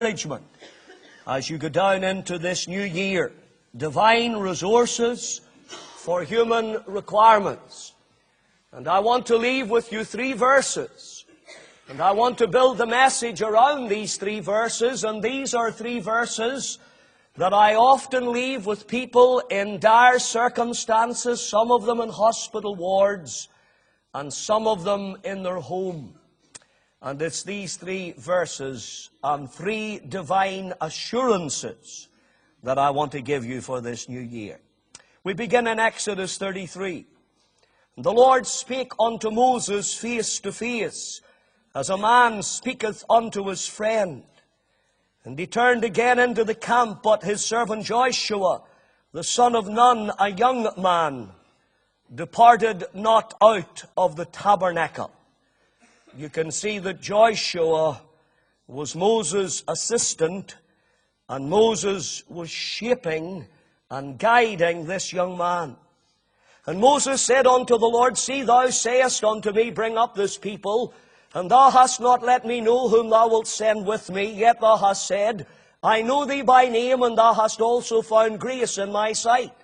encouragement as you go down into this new year. Divine resources for human requirements. And I want to leave with you 3 verses. And I want to build the message around these 3 verses. And these are 3 verses that I often leave with people in dire circumstances, some of them in hospital wards, and some of them in their home. And it's these 3 verses and 3 divine assurances that I want to give you for this new year. We begin in Exodus 33. The Lord spake unto Moses face to face, as a man speaketh unto his friend. And he turned again into the camp, but his servant Joshua, the son of Nun, a young man, departed not out of the tabernacle. You can see that Joshua was Moses' assistant, and Moses was shaping and guiding this young man. And Moses said unto the Lord, See, thou sayest unto me, Bring up this people, and thou hast not let me know whom thou wilt send with me. Yet thou hast said, I know thee by name, and thou hast also found grace in my sight.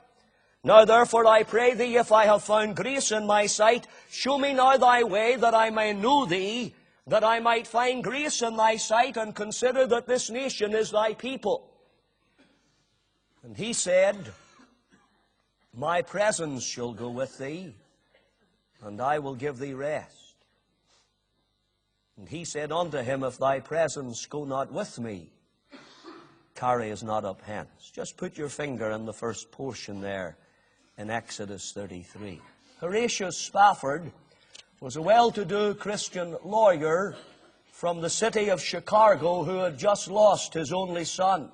Now therefore I pray thee, if I have found grace in my sight, show me now thy way, that I may know thee, that I might find grace in thy sight, and consider that this nation is thy people. And he said, My presence shall go with thee, and I will give thee rest. And he said unto him, If thy presence go not with me, carry us not up hence. Just put your finger in the first portion there in Exodus 33. Horatius Spafford was a well-to-do Christian lawyer from the city of Chicago who had just lost his only son.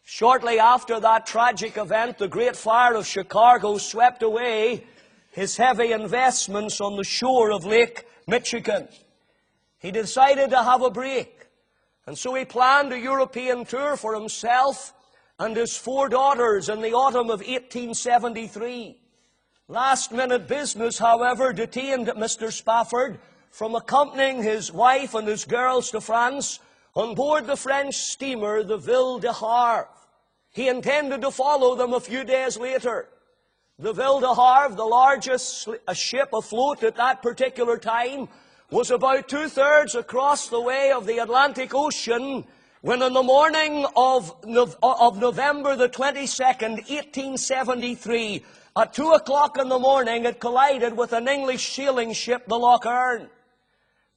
Shortly after that tragic event, the Great Fire of Chicago swept away his heavy investments on the shore of Lake Michigan. He decided to have a break, and so he planned a European tour for himself and his 4 daughters in the autumn of 1873. Last-minute business, however, detained Mr. Spafford from accompanying his wife and his girls to France on board the French steamer, the Ville de Havre. He intended to follow them a few days later. The Ville de Havre, the largest ship afloat at that particular time, was about 2/3 across the way of the Atlantic Ocean when on the morning of November the 22nd, 1873, at 2 o'clock in the morning, it collided with an English sailing ship, the Loch Earn.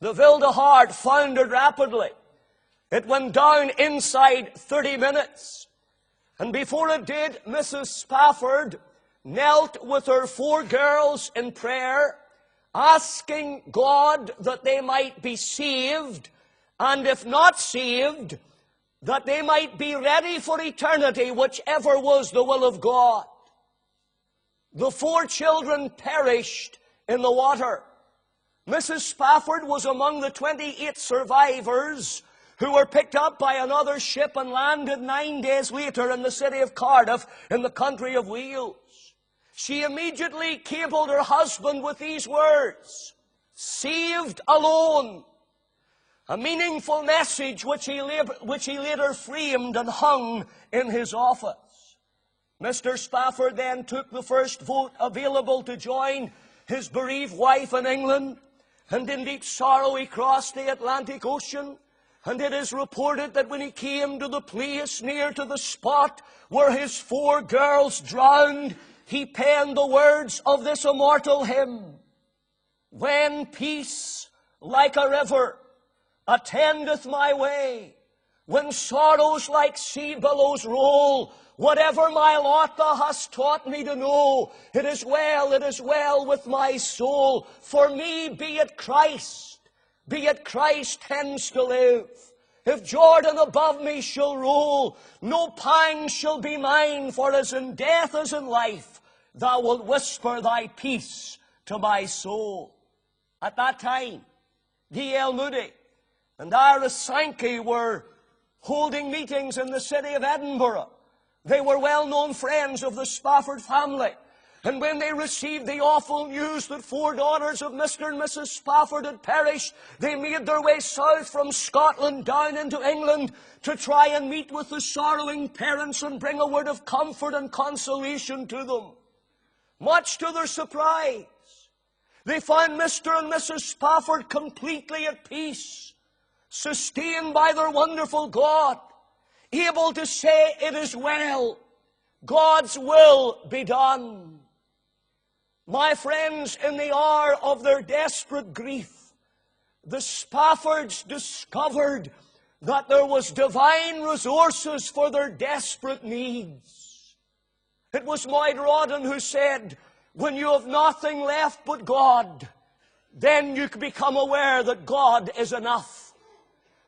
The Ville de Havre foundered rapidly. It went down inside 30 minutes. And before it did, Mrs. Spafford knelt with her 4 girls in prayer, asking God that they might be saved, and if not saved, that they might be ready for eternity, whichever was the will of God. The 4 children perished in the water. Mrs. Spafford was among the 28 survivors who were picked up by another ship and landed 9 days later in the city of Cardiff in the country of Wales. She immediately cabled her husband with these words, Saved alone. A meaningful message which he later framed and hung in his office. Mr. Spafford then took the first boat available to join his bereaved wife in England, and in deep sorrow he crossed the Atlantic Ocean. And it is reported that when he came to the place near to the spot where his 4 girls drowned, he penned the words of this immortal hymn. When peace like a river attendeth my way, when sorrows like sea billows roll, whatever my lot thou hast taught me to know, it is well with my soul. For me be it Christ hence to live. If Jordan above me shall roll, no pang shall be mine, for as in death as in life, thou wilt whisper thy peace to my soul. At that time, D.L. Moody and Iris Sankey were holding meetings in the city of Edinburgh. They were well-known friends of the Spafford family. And when they received the awful news that 4 daughters of Mr. and Mrs. Spafford had perished, they made their way south from Scotland down into England to try and meet with the sorrowing parents and bring a word of comfort and consolation to them. Much to their surprise, they found Mr. and Mrs. Spafford completely at peace, sustained by their wonderful God, able to say, "It is well, God's will be done." My friends, in the hour of their desperate grief, the Spaffords discovered that there was divine resources for their desperate needs. It was Moyd Rawdon who said, when you have nothing left but God, then you become aware that God is enough.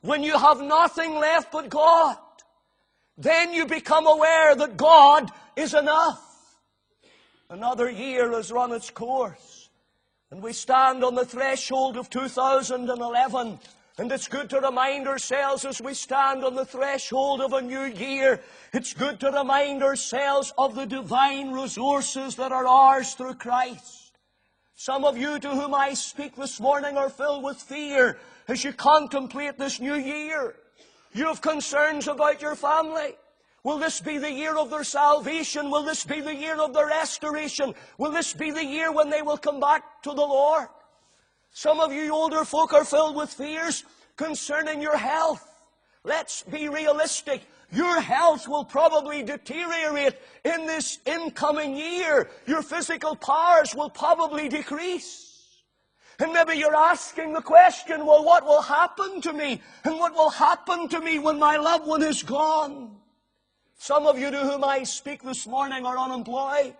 When you have nothing left but God, then you become aware that God is enough. Another year has run its course, and we stand on the threshold of 2011, and it's good to remind ourselves as we stand on the threshold of a new year, it's good to remind ourselves of the divine resources that are ours through Christ. Some of you to whom I speak this morning are filled with fear as you contemplate this new year. You have concerns about your family. Will this be the year of their salvation? Will this be the year of their restoration? Will this be the year when they will come back to the Lord? Some of you older folk are filled with fears concerning your health. Let's be realistic. Your health will probably deteriorate in this incoming year. Your physical powers will probably decrease. And maybe you're asking the question, well, what will happen to me? And what will happen to me when my loved one is gone? Some of you to whom I speak this morning are unemployed.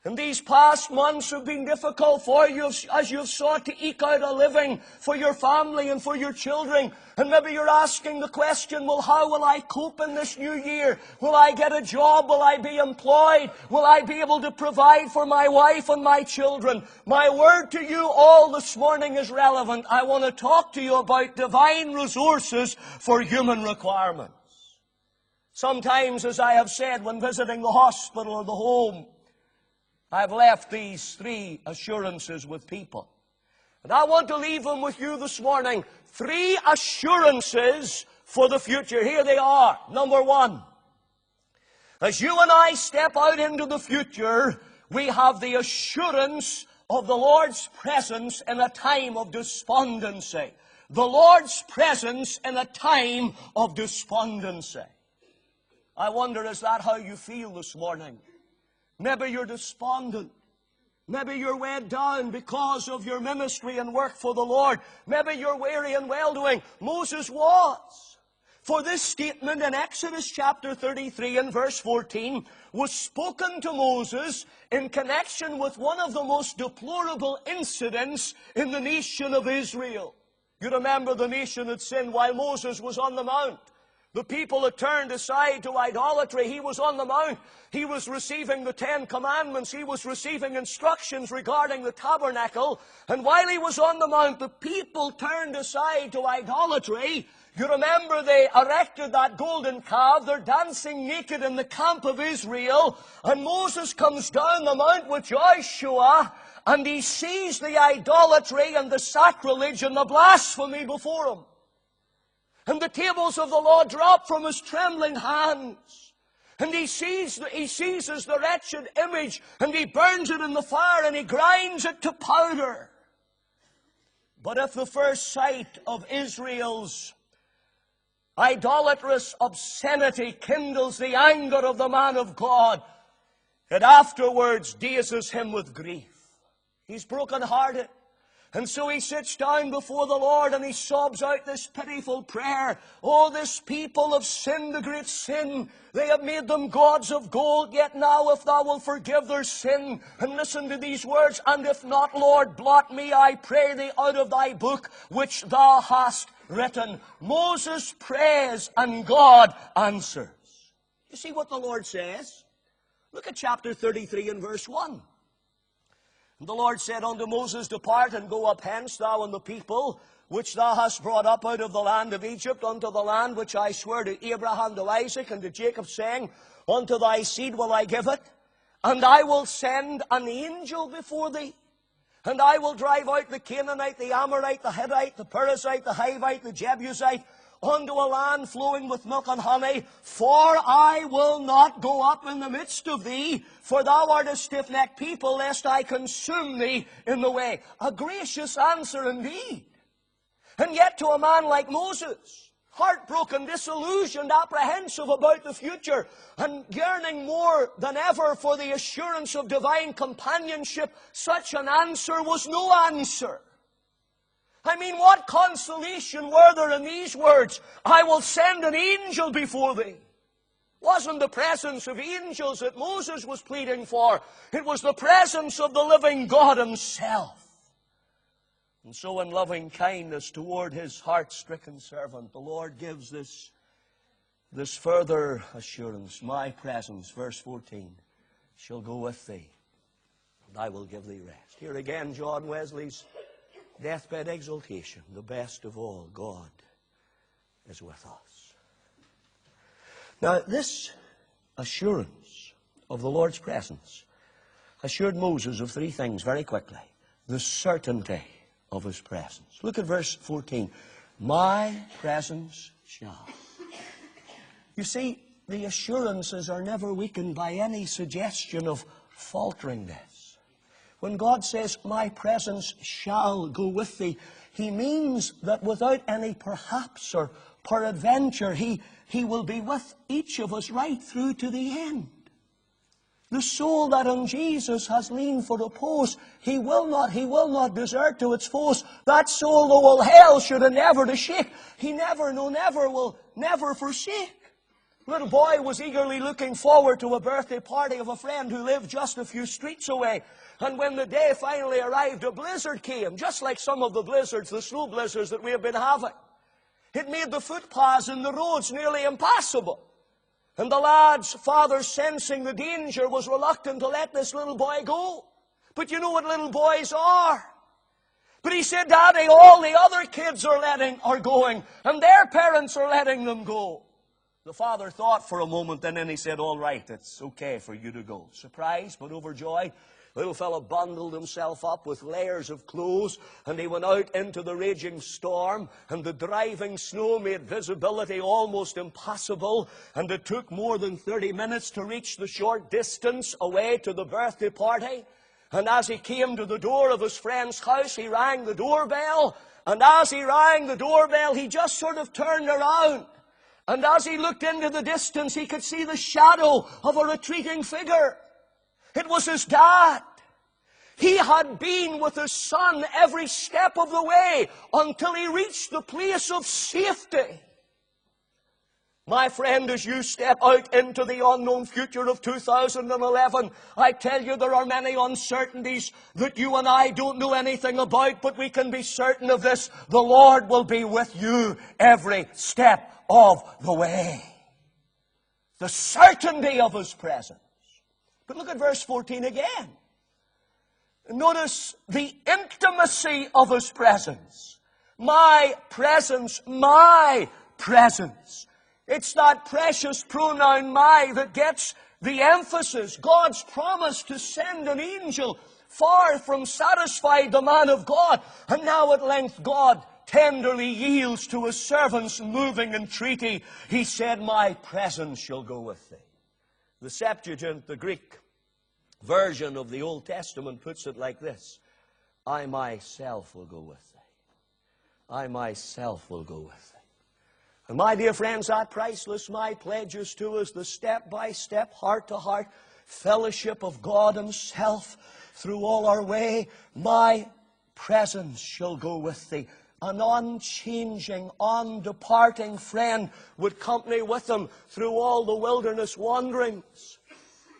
And these past months have been difficult for you as you've sought to eke out a living for your family and for your children. And maybe you're asking the question, well, how will I cope in this new year? Will I get a job? Will I be employed? Will I be able to provide for my wife and my children? My word to you all this morning is relevant. I want to talk to you about divine resources for human requirements. Sometimes, as I have said, when visiting the hospital or the home, I've left these 3 assurances with people. And I want to leave them with you this morning. 3 assurances for the future. Here they are. Number 1. As you and I step out into the future, we have the assurance of the Lord's presence in a time of despondency. The Lord's presence in a time of despondency. I wonder, is that how you feel this morning? Maybe you're despondent. Maybe you're weighed down because of your ministry and work for the Lord. Maybe you're weary and well-doing. Moses was. For this statement in Exodus chapter 33 and verse 14 was spoken to Moses in connection with one of the most deplorable incidents in the nation of Israel. You remember the nation had sinned while Moses was on the mount. The people had turned aside to idolatry. He was on the mount. He was receiving the 10 Commandments. He was receiving instructions regarding the tabernacle. And while he was on the mount, the people turned aside to idolatry. You remember they erected that golden calf. They're dancing naked in the camp of Israel. And Moses comes down the mount with Joshua, and he sees the idolatry and the sacrilege and the blasphemy before him. And the tables of the law drop from his trembling hands. And he seizes the wretched image, and he burns it in the fire, and he grinds it to powder. But if the first sight of Israel's idolatrous obscenity kindles the anger of the man of God, it afterwards dazes him with grief. He's broken-hearted. And so he sits down before the Lord and he sobs out this pitiful prayer. Oh, this people have sinned a great sin. They have made them gods of gold. Yet now if thou wilt forgive their sin. And listen to these words. And if not, Lord, blot me, I pray thee, out of thy book which thou hast written. Moses prays and God answers. You see what the Lord says? Look at chapter 33 and verse 1. And the Lord said unto Moses, Depart and go up hence, thou and the people, which thou hast brought up out of the land of Egypt, unto the land which I sware to Abraham, to Isaac, and to Jacob, saying, Unto thy seed will I give it. And I will send an angel before thee, and I will drive out the Canaanite, the Amorite, the Hittite, the Perizzite, the Hivite, the Jebusite, unto a land flowing with milk and honey. For I will not go up in the midst of thee, for thou art a stiff-necked people, lest I consume thee in the way. A gracious answer indeed. And yet to a man like Moses, heartbroken, disillusioned, apprehensive about the future, and yearning more than ever for the assurance of divine companionship, such an answer was no answer. I mean, what consolation were there in these words? I will send an angel before thee. Wasn't the presence of angels that Moses was pleading for. It was the presence of the living God himself. And so in loving kindness toward his heart-stricken servant, the Lord gives this further assurance. My presence, verse 14, shall go with thee, and I will give thee rest. Here again, John Wesley's deathbed exaltation, the best of all, God is with us. Now, this assurance of the Lord's presence assured Moses of three things very quickly. The certainty of his presence. Look at verse 14. My presence shall. You see, the assurances are never weakened by any suggestion of falteringness. When God says, my presence shall go with thee, he means that without any perhaps or peradventure, he will be with each of us right through to the end. The soul that on Jesus has leaned for repose, he will not desert to its foes. That soul, though all hell should endeavor to shake, he never, no never will never forsake. Little boy was eagerly looking forward to a birthday party of a friend who lived just a few streets away. And when the day finally arrived, a blizzard came, just like some of the blizzards, the snow blizzards that we have been having. It made the footpaths and the roads nearly impassable. And the lad's father, sensing the danger, was reluctant to let this little boy go. But you know what little boys are. But he said, Daddy, all the other kids are going, and their parents are letting them go. The father thought for a moment, and then he said, all right, it's okay for you to go. Surprised but overjoyed, little fellow bundled himself up with layers of clothes, and he went out into the raging storm, and the driving snow made visibility almost impossible, and it took more than 30 minutes to reach the short distance away to the birthday party. And as he came to the door of his friend's house, he rang the doorbell, and as he rang the doorbell, he just sort of turned around. And as he looked into the distance, he could see the shadow of a retreating figure. It was his dad. He had been with his son every step of the way until he reached the place of safety. My friend, as you step out into the unknown future of 2011, I tell you there are many uncertainties that you and I don't know anything about, but we can be certain of this. The Lord will be with you every step of the way. The certainty of his presence. But look at verse 14 again. Notice the intimacy of his presence. My presence, my presence. It's that precious pronoun my that gets the emphasis. God's promise to send an angel far from satisfied the man of God. And now at length God tenderly yields to his servant's moving entreaty. He said, my presence shall go with thee. The Septuagint, the Greek version of the Old Testament, puts it like this. I myself will go with thee. I myself will go with thee. And my dear friends, that priceless my pledges to us the step-by-step, heart-to-heart fellowship of God himself through all our way. My presence shall go with thee. An unchanging, undeparting friend would company with him through all the wilderness wanderings.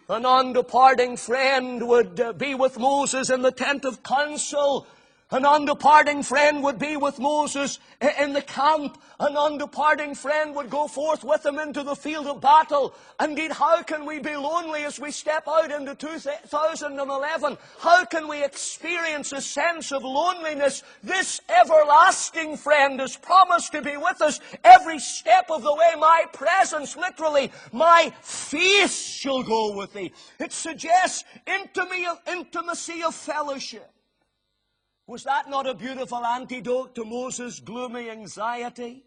An undeparting friend would be with Moses in the tent of council. An undeparting friend would be with Moses in the camp. An undeparting friend would go forth with him into the field of battle. Indeed, how can we be lonely as we step out into 2011? How can we experience a sense of loneliness? This everlasting friend is promised to be with us every step of the way. My presence, literally, my face shall go with thee. It suggests intimacy of fellowship. Was that not a beautiful antidote to Moses' gloomy anxiety?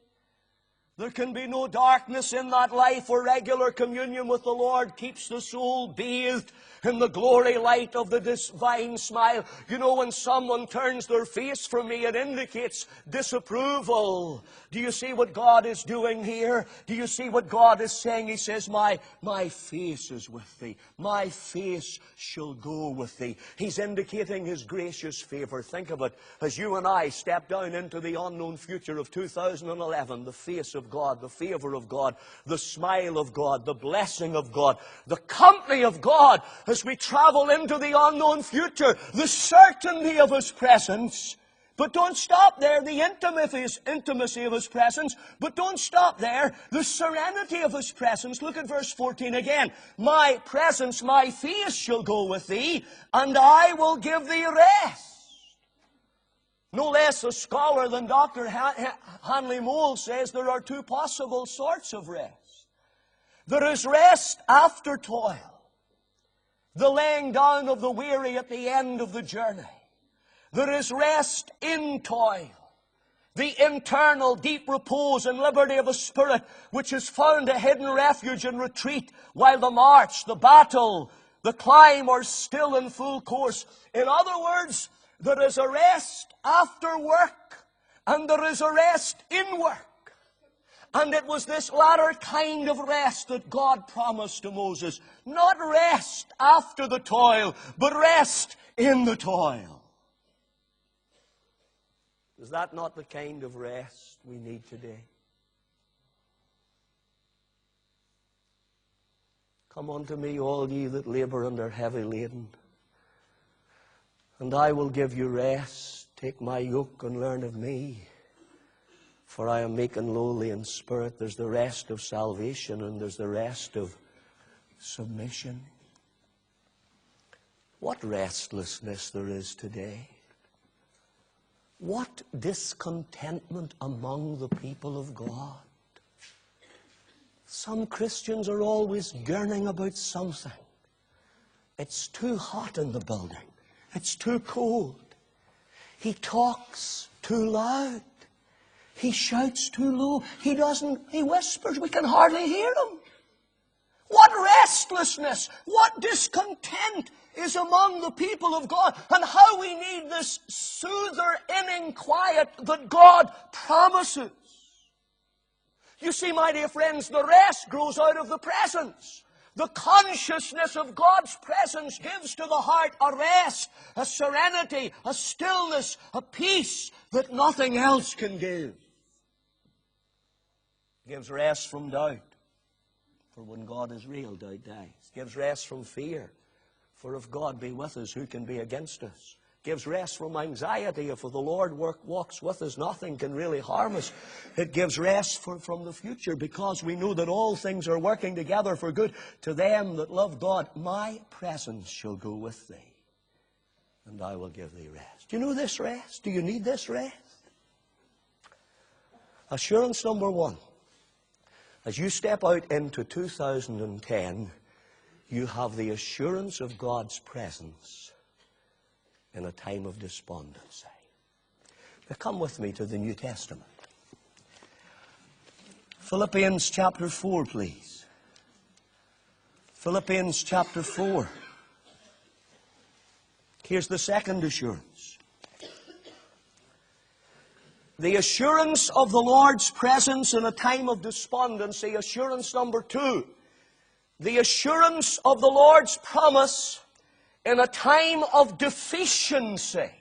There can be no darkness in that life where regular communion with the Lord keeps the soul bathed in the glory light of the divine smile. You know, when someone turns their face from me, it indicates disapproval. Do you see what God is doing here? Do you see what God is saying? He says, my face is with thee. My face shall go with thee. He's indicating His gracious favor. Think of it. As you and I step down into the unknown future of 2011, the face of God, the favor of God, the smile of God, the blessing of God, the company of God, as we travel into the unknown future, the certainty of His presence. But don't stop there. The intimacy of His presence. But don't stop there. The serenity of His presence. Look at verse 14 again. My presence, my face shall go with thee, and I will give thee rest. No less a scholar than Dr. Hanley Moule says there are two possible sorts of rest. There is rest after toil, the laying down of the weary at the end of the journey. There is rest in toil, the internal deep repose and liberty of a spirit which has found a hidden refuge and retreat while the march, the battle, the climb are still in full course. In other words, there is a rest after work, and there is a rest in work. And it was this latter kind of rest that God promised to Moses. Not rest after the toil, but rest in the toil. Is that not the kind of rest we need today? Come unto me, all ye that labor and are heavy laden, and I will give you rest. Take my yoke and learn of me, for I am meek and lowly in spirit. There's the rest of salvation, and there's the rest of submission. What restlessness there is today. What discontentment among the people of God. Some Christians are always yearning about something. It's too hot in the building. It's too cold. He talks too loud. He shouts too low. He whispers. We can hardly hear him. What restlessness, what discontent is among the people of God, and how we need this soother, inning quiet that God promises. You see, my dear friends, the rest grows out of the presence. The consciousness of God's presence gives to the heart a rest, a serenity, a stillness, a peace that nothing else can give. It gives rest from doubt. For when God is real, doubt dies. It gives rest from fear. For if God be with us, who can be against us? It gives rest from anxiety. If the Lord walks with us, nothing can really harm us. It gives rest from the future, because we know that all things are working together for good to them that love God. My presence shall go with thee, and I will give thee rest. Do you know this rest? Do you need this rest? Assurance number one. As you step out into 2010, you have the assurance of God's presence in a time of despondency. Now come with me to the New Testament. Philippians chapter 4, please. Philippians chapter 4. Here's the second assurance. The assurance of the Lord's presence in a time of despondency. Assurance number 2. The assurance of the Lord's promise in a time of deficiency.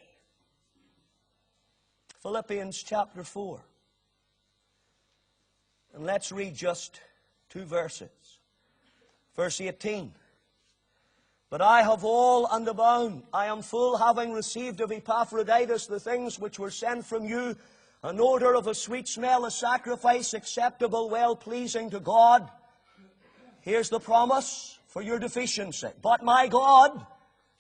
Philippians chapter 4. And let's read just 2 verses. Verse 18. But I have all and abound. I am full, having received of Epaphroditus the things which were sent from you, an odor of a sweet smell, a sacrifice acceptable, well-pleasing to God. Here's the promise for your deficiency. But my God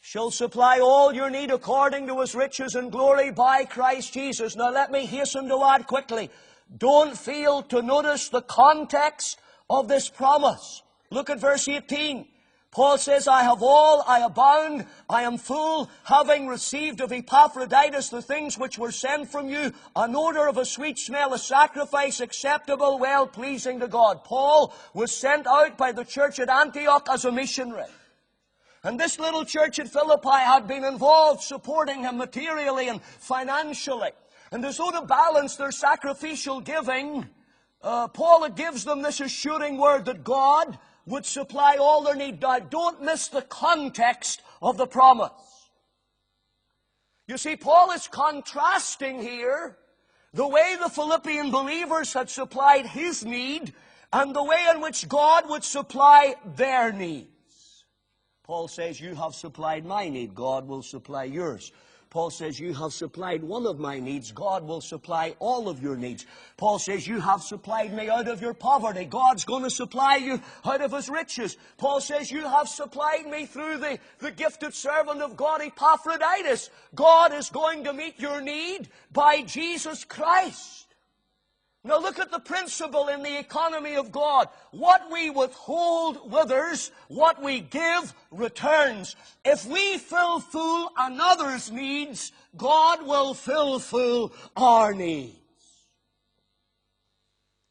shall supply all your need according to His riches and glory by Christ Jesus. Now let me hasten to add quickly. Don't fail to notice the context of this promise. Look at verse 18. Paul says, I have all, I abound, I am full, having received of Epaphroditus the things which were sent from you, an odor of a sweet smell, a sacrifice acceptable, well-pleasing to God. Paul was sent out by the church at Antioch as a missionary. And this little church at Philippi had been involved supporting him materially and financially. And as though to balance their sacrificial giving, Paul gives them this assuring word that God would supply all their need. Now, don't miss the context of the promise. You see, Paul is contrasting here the way the Philippian believers had supplied his need and the way in which God would supply their needs. Paul says, you have supplied my need, God will supply yours. Paul says, you have supplied one of my needs, God will supply all of your needs. Paul says, you have supplied me out of your poverty, God's going to supply you out of His riches. Paul says, you have supplied me through the gifted servant of God, Epaphroditus. God is going to meet your need by Jesus Christ. Now look at the principle in the economy of God. What we withhold withers, what we give returns. If we fill full another's needs, God will fill full our needs.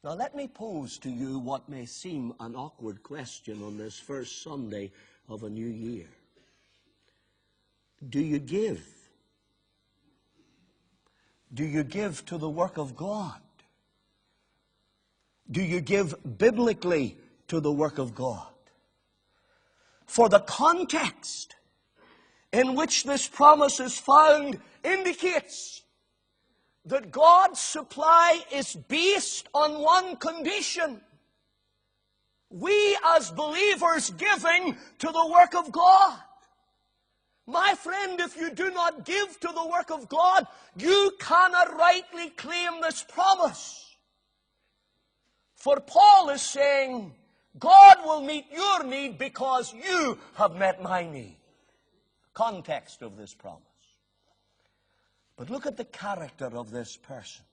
Now let me pose to you what may seem an awkward question on this first Sunday of a new year. Do you give? Do you give to the work of God? Do you give biblically to the work of God? For the context in which this promise is found indicates that God's supply is based on one condition. We as believers giving to the work of God. My friend, if you do not give to the work of God, you cannot rightly claim this promise. For Paul is saying, God will meet your need because you have met my need. Context of this promise. But look at the character of this person.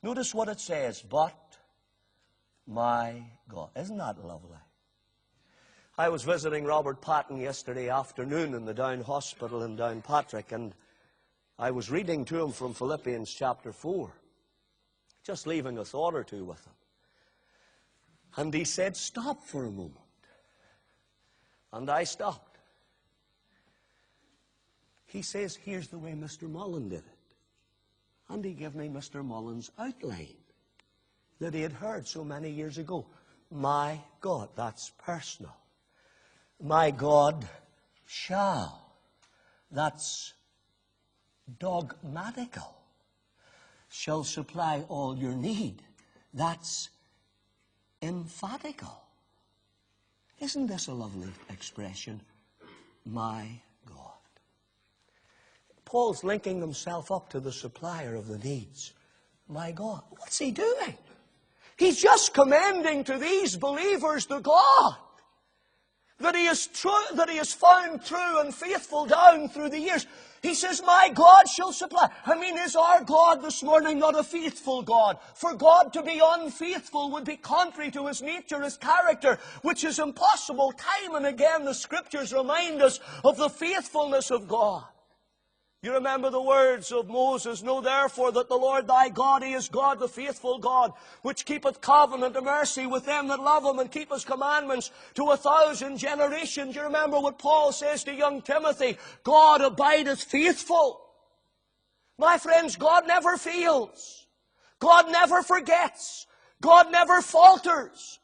Notice what it says, but my God. Isn't that lovely? I was visiting Robert Patton yesterday afternoon in the Down Hospital in Downpatrick, and I was reading to him from Philippians chapter 4. Just leaving a thought or two with him. And he said, stop for a moment. And I stopped. He says, here's the way Mr. Mullen did it. And he gave me Mr. Mullen's outline that he had heard so many years ago. My God, that's personal. My God shall, that's dogmatical. Shall supply all your need. That's emphatical. Isn't this a lovely expression? My God. Paul's linking himself up to the supplier of the needs. My God. What's he doing? He's just commending to these believers the God that he has found true and faithful down through the years. He says, my God shall supply. I mean, is our God this morning not a faithful God? For God to be unfaithful would be contrary to His nature, His character, which is impossible. Time and again the Scriptures remind us of the faithfulness of God. You remember the words of Moses, know therefore that the Lord thy God, He is God, the faithful God, which keepeth covenant and mercy with them that love Him and keep His commandments to 1,000 generations. You remember what Paul says to young Timothy, God abideth faithful. My friends, God never fails. God never forgets. God never falters.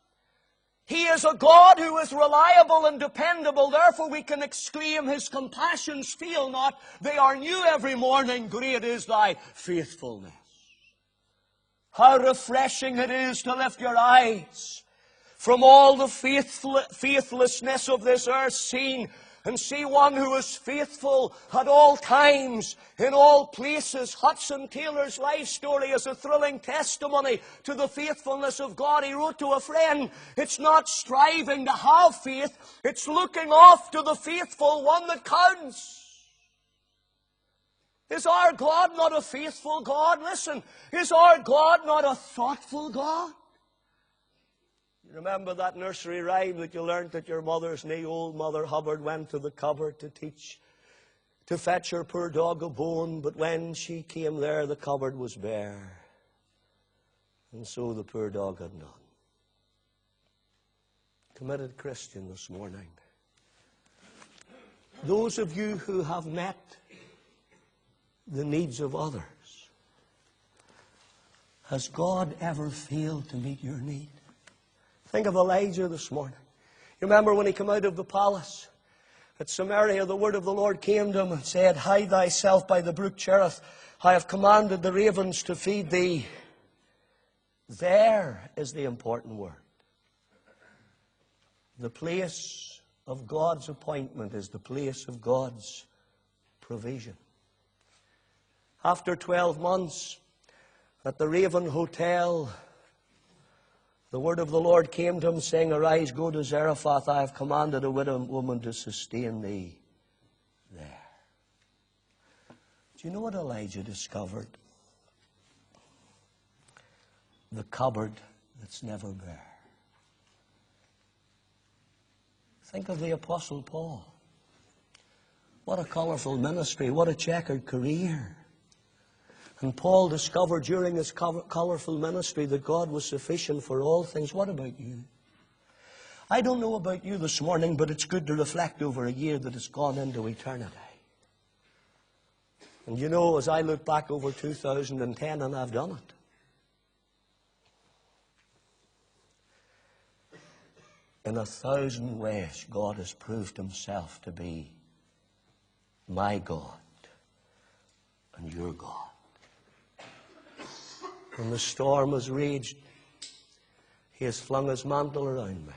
He is a God who is reliable and dependable. Therefore we can exclaim, His compassions fail not. They are new every morning. Great is thy faithfulness. How refreshing it is to lift your eyes from all the faithlessness of this earth seen, and see one who is faithful at all times, in all places. Hudson Taylor's life story is a thrilling testimony to the faithfulness of God. He wrote to a friend, it's not striving to have faith, it's looking off to the faithful one that counts. Is our God not a faithful God? Listen, is our God not a thoughtful God? You remember that nursery rhyme that you learnt at your mother's knee? Old Mother Hubbard went to the cupboard to fetch her poor dog a bone, but when she came there, the cupboard was bare, and so the poor dog had none. Committed Christian this morning, those of you who have met the needs of others, has God ever failed to meet your need? Think of Elijah this morning. You remember when he came out of the palace at Samaria, the word of the Lord came to him and said, hide thyself by the brook Cherith. I have commanded the ravens to feed thee. There is the important word. The place of God's appointment is the place of God's provision. After 12 months at the Raven Hotel, the word of the Lord came to him saying, arise, go to Zarephath. I have commanded a widow woman to sustain thee there. Do you know what Elijah discovered? The cupboard that's never bare. Think of the Apostle Paul. What a colorful ministry. What a checkered career. And Paul discovered during his colorful ministry that God was sufficient for all things. What about you? I don't know about you this morning, but it's good to reflect over a year that has gone into eternity. And you know, as I look back over 2010, and I've done it, in 1,000 ways, God has proved himself to be my God and your God. When the storm has raged, he has flung his mantle around me.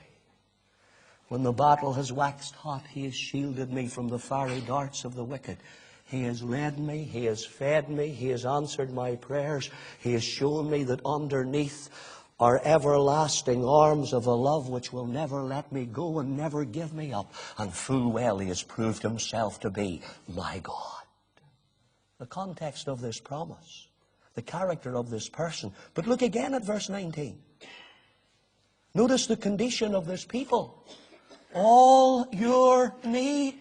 When the battle has waxed hot, he has shielded me from the fiery darts of the wicked. He has led me, he has fed me, he has answered my prayers. He has shown me that underneath are everlasting arms of a love which will never let me go and never give me up. And full well he has proved himself to be my God. The context of this promise, the character of this person. But look again at verse 19. Notice the condition of this people. All your need.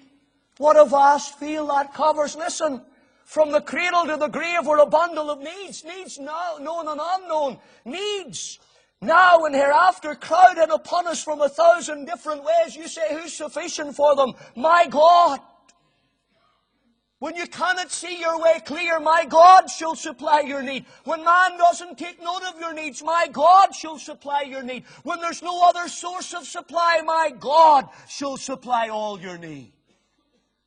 What a vast field that covers. Listen, from the cradle to the grave we're a bundle of needs. Needs now, known and unknown. Needs now and hereafter crowded upon us from 1,000 different ways. You say, who's sufficient for them? My God. When you cannot see your way clear, my God shall supply your need. When man doesn't take note of your needs, my God shall supply your need. When there's no other source of supply, my God shall supply all your need.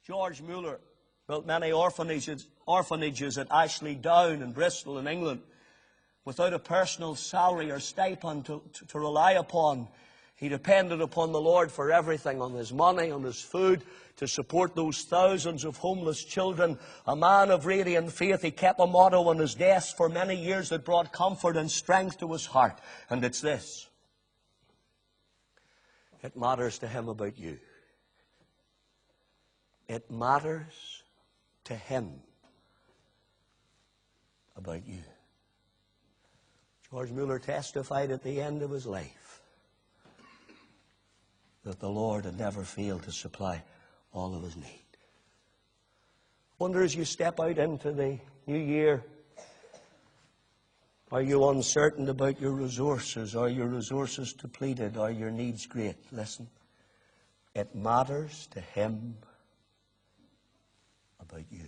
George Muller built many orphanages at Ashley Down in Bristol in England without a personal salary or stipend to rely upon. He depended upon the Lord for everything, on his money, on his food, to support those thousands of homeless children. A man of radiant faith, he kept a motto on his desk for many years that brought comfort and strength to his heart. And it's this: it matters to him about you. It matters to him about you. George Muller testified at the end of his life that the Lord had never failed to supply all of his need. Wonder, as you step out into the new year, are you uncertain about your resources? Are your resources depleted? Are your needs great? Listen, it matters to him about you.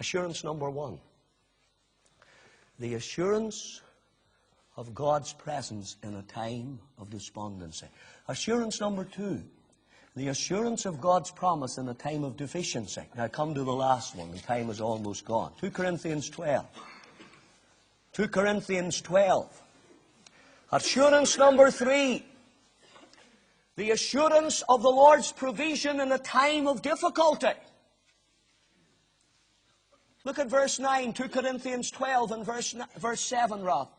Assurance number one. The assurance of God's presence in a time of despondency. Assurance number two. The assurance of God's promise in a time of deficiency. Now come to the last one. The time is almost gone. 2 Corinthians 12. 2 Corinthians 12. Assurance number 3. The assurance of the Lord's provision in a time of difficulty. Look at verse 9, 2 Corinthians 12 and verse 7, rather.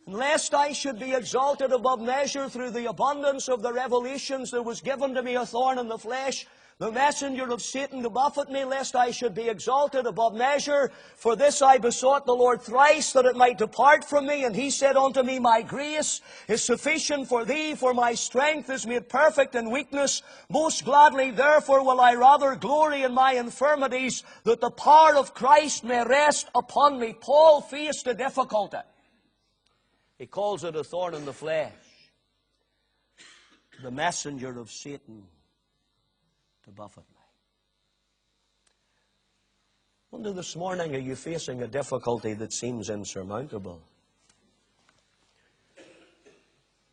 And lest I should be exalted above measure through the abundance of the revelations, there was given to me a thorn in the flesh, the messenger of Satan to buffet me, lest I should be exalted above measure. For this I besought the Lord thrice, that it might depart from me. And he said unto me, My grace is sufficient for thee, for my strength is made perfect in weakness. Most gladly therefore will I rather glory in my infirmities, that the power of Christ may rest upon me. Paul faced a difficulty. He calls it a thorn in the flesh. The messenger of Satan to buffet me. I wonder this morning, are you facing a difficulty that seems insurmountable? I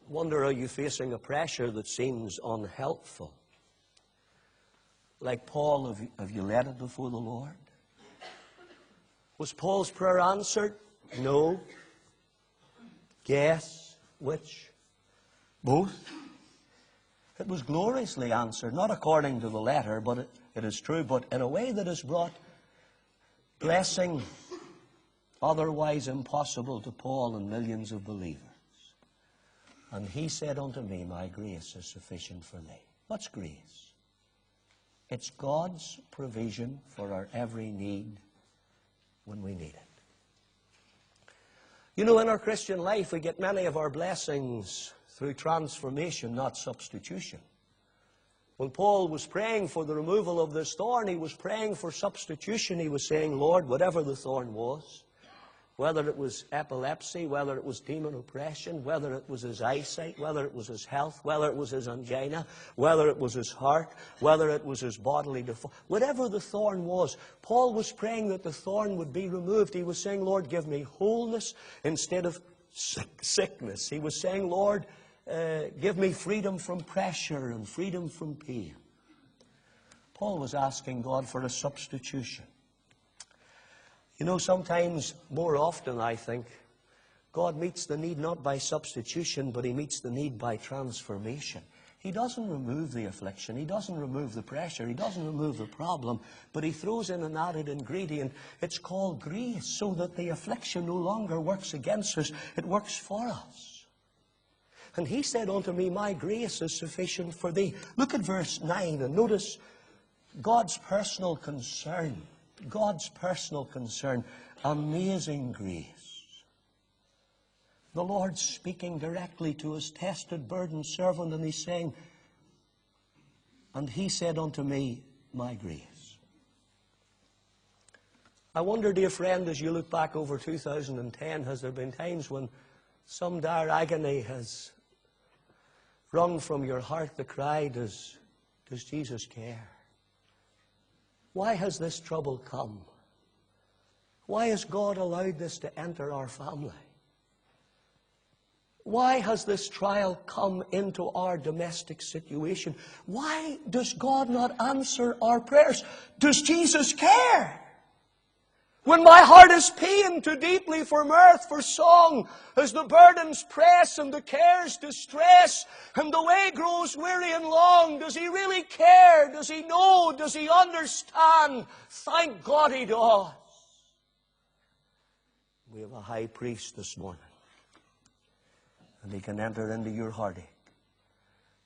wonder, are you facing a pressure that seems unhelpful? Like Paul, have you let it before the Lord? Was Paul's prayer answered? No. Yes. Which? Both. It was gloriously answered, not according to the letter, but it is true, but in a way that has brought blessing otherwise impossible to Paul and millions of believers. And he said unto me, My grace is sufficient for thee. What's grace? It's God's provision for our every need when we need it. You know, in our Christian life, we get many of our blessings through transformation, not substitution. When Paul was praying for the removal of this thorn, he was praying for substitution. He was saying, Lord, whatever the thorn was, whether it was epilepsy, whether it was demon oppression, whether it was his eyesight, whether it was his health, whether it was his angina, whether it was his heart, whether it was his bodily deformity, whatever the thorn was, Paul was praying that the thorn would be removed. He was saying, Lord, give me wholeness instead of sickness. He was saying, Lord, give me freedom from pressure and freedom from pain. Paul was asking God for a substitution. You know, sometimes, more often, I think, God meets the need not by substitution, but He meets the need by transformation. He doesn't remove the affliction. He doesn't remove the pressure. He doesn't remove the problem. But He throws in an added ingredient. It's called grace, so that the affliction no longer works against us. It works for us. And He said unto me, My grace is sufficient for thee. Look at verse 9 and notice God's personal concern. God's personal concern. Amazing grace. The Lord speaking directly to His tested, burdened servant, and He's saying, and He said unto me, My grace. I wonder, dear friend, as you look back over 2010, has there been times when some dire agony has wrung from your heart the cry, does Jesus care? Why has this trouble come? Why has God allowed this to enter our family? Why has this trial come into our domestic situation? Why does God not answer our prayers? Does Jesus care? When my heart is pained too deeply for mirth, for song, as the burdens press and the cares distress, and the way grows weary and long, does He really care? Does He know? Does He understand? Thank God He does. We have a high priest this morning, and He can enter into your heartache,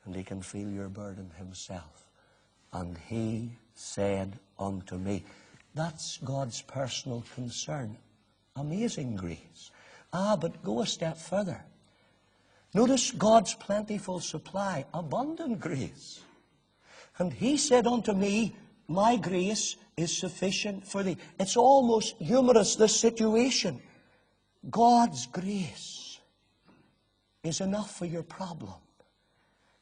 and He can feel your burden Himself. And He said unto me, that's God's personal concern. Amazing grace. But go a step further. Notice God's plentiful supply, abundant grace. And He said unto me, My grace is sufficient for thee. It's almost humorous, this situation. God's grace is enough for your problem.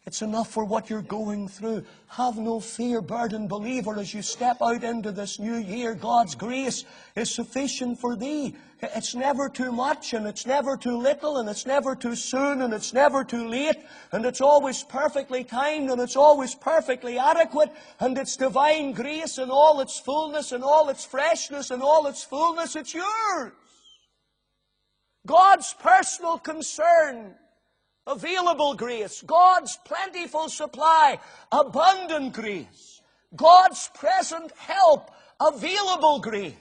It's enough for what you're going through. Have no fear, burdened believer, as you step out into this new year. God's grace is sufficient for thee. It's never too much, and it's never too little, and it's never too soon, and it's never too late, and it's always perfectly timed, and it's always perfectly adequate, and it's divine grace in all its fullness, and all its freshness, and all its fullness. It's yours. God's personal concern, available grace. God's plentiful supply, abundant grace. God's present help, available grace.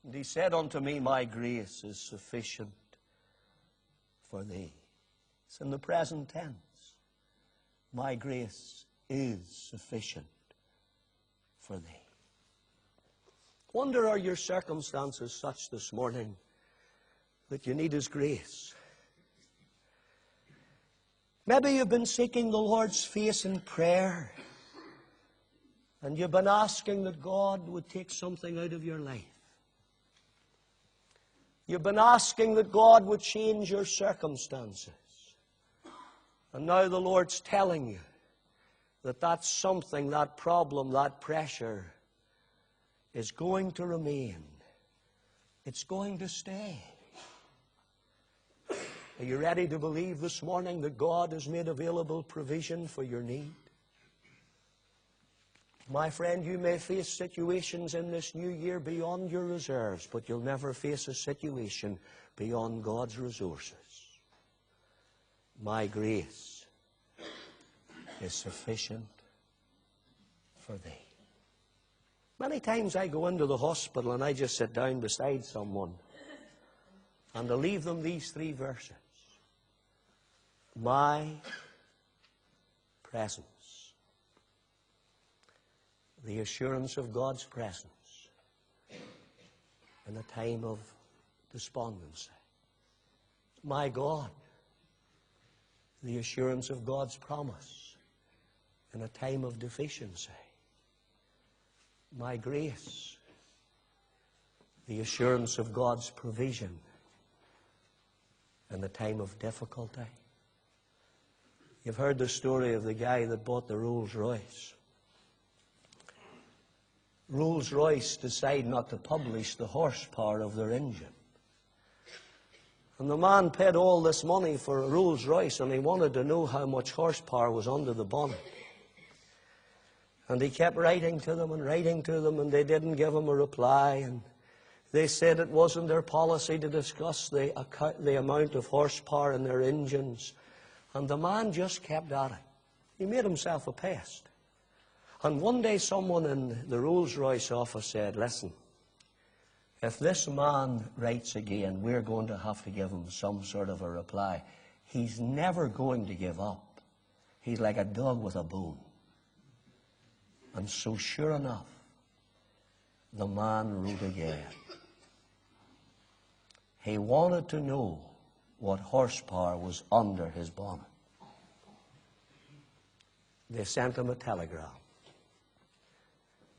And he said unto me, my grace is sufficient for thee. It's in the present tense. My grace is sufficient for thee. Wonder, are your circumstances such this morning that you need His grace? Maybe you've been seeking the Lord's face in prayer, and you've been asking that God would take something out of your life. You've been asking that God would change your circumstances. And now the Lord's telling you that that something, that problem, that pressure is going to remain. It's going to stay. Are you ready to believe this morning that God has made available provision for your need? My friend, you may face situations in this new year beyond your reserves, but you'll never face a situation beyond God's resources. My grace is sufficient for thee. Many times I go into the hospital and I just sit down beside someone and I leave them these 3 verses. My presence. The assurance of God's presence in a time of despondency. My God. The assurance of God's promise in a time of deficiency. My grace. The assurance of God's provision in a time of difficulty. You've heard the story of the guy that bought the Rolls-Royce. Rolls-Royce decided not to publish the horsepower of their engine. And the man paid all this money for a Rolls-Royce, and he wanted to know how much horsepower was under the bonnet. And he kept writing to them, and they didn't give him a reply. And they said it wasn't their policy to discuss the amount of horsepower in their engines. And the man just kept at it. He made himself a pest. And one day someone in the Rolls-Royce office said, listen, if this man writes again, we're going to have to give him some sort of a reply. He's never going to give up. He's like a dog with a bone. And so sure enough, the man wrote again. He wanted to know what horsepower was under his bonnet. They sent him a telegram.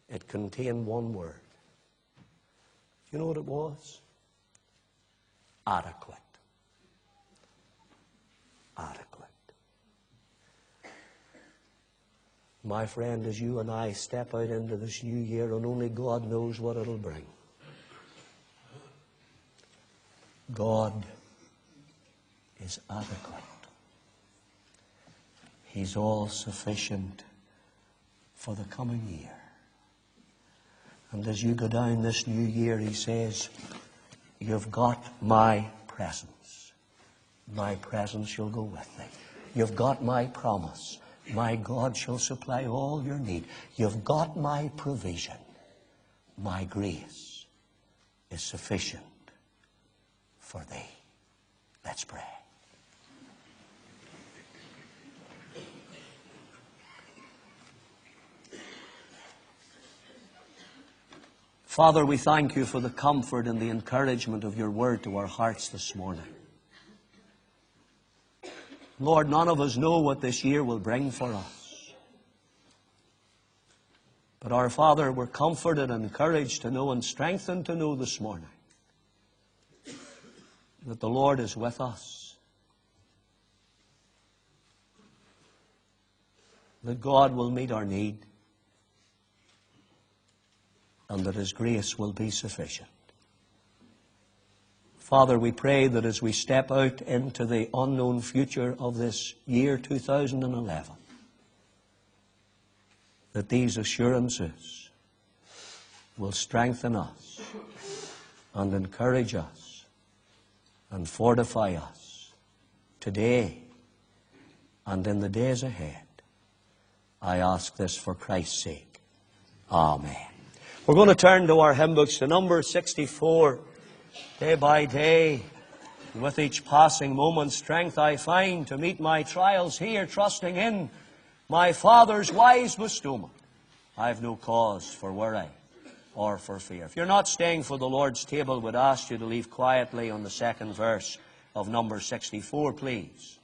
It contained one word. You know what it was? Adequate. Adequate. My friend, as you and I step out into this new year, and only God knows what it'll bring, God is adequate. He's all sufficient for the coming year. And as you go down this new year, He says, you've got my presence. My presence shall go with thee. You've got my promise. My God shall supply all your need. You've got my provision. My grace is sufficient for thee. Let's pray. Father, we thank you for the comfort and the encouragement of your word to our hearts this morning. Lord, none of us know what this year will bring for us. But our Father, we're comforted and encouraged to know and strengthened to know this morning that the Lord is with us. That God will meet our need. And that His grace will be sufficient. Father, we pray that as we step out into the unknown future of this year 2011, that these assurances will strengthen us and encourage us and fortify us today and in the days ahead. I ask this for Christ's sake. Amen. We're going to turn to our hymn books to number 64. Day by day, and with each passing moment, strength I find to meet my trials here, trusting in my Father's wise bestowment. I've no cause for worry or for fear. If you're not staying for the Lord's table, I would ask you to leave quietly on the second verse of number 64, please.